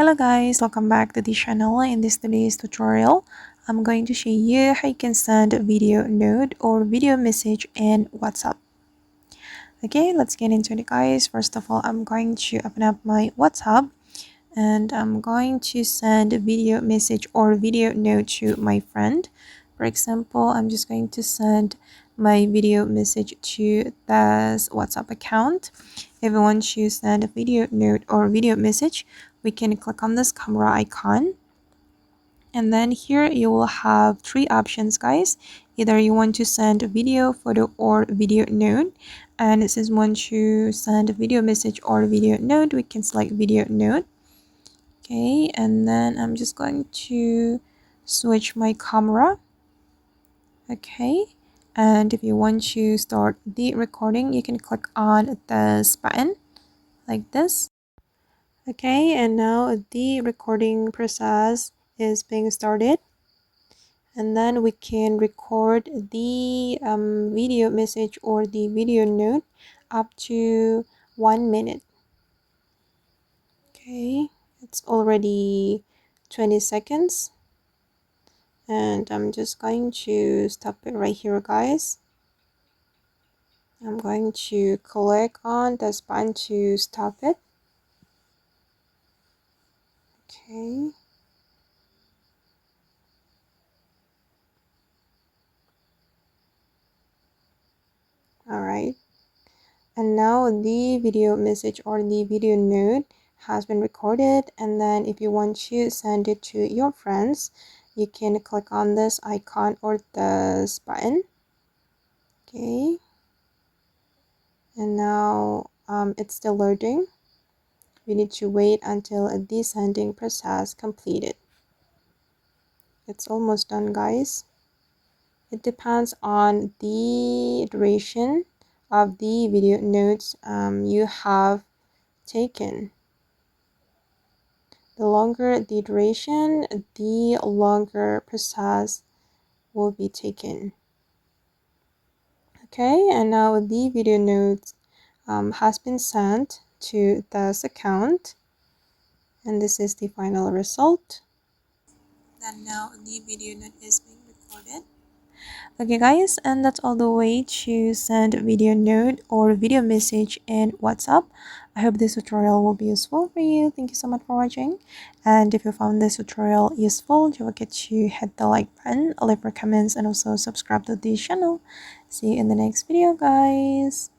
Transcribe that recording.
Hello guys, welcome back to the channel. In this today's tutorial, I'm going to show you how you can send a video note or video message in WhatsApp. Okay, let's get into it guys. First of all, I'm going to open up my WhatsApp and I'm going to send a video message or video note to my friend. For example, I'm just going to send my video message to this WhatsApp account. If we want to send a video note or video message, we can click on this camera icon. And then here you will have three options guys. Either you want to send a video, photo, or video note. And since we want to send a video message or video note, we can select video note. Okay, and then I'm just going to switch my camera. Okay, and if you want to start the recording, you can click on this button like this. Okay, and now the recording process is being started, and then we can record the video message or the video note up to 1 minute. Okay, it's already 20 seconds. And I'm just going to stop it right here guys. I'm going to click on this button to stop it. Okay. Alright. And now the video message or the video note has been recorded, and then if you want to send it to your friends, you can click on this icon or this button. Okay. And now it's still loading. We need to wait until the sending process completed. It's almost done guys. It depends on the duration of the video notes you have taken. The longer the duration, the longer process will be taken. Okay, and now the video notes has been sent to this account, and this is the final result. And now the video note is being recorded. Okay guys, and that's all the way to send video note or video message in WhatsApp. I hope this tutorial will be useful for you. Thank you so much for watching, and if you found this tutorial useful, don't forget to hit the like button, leave your comments, and also subscribe to the channel. See you in the next video guys.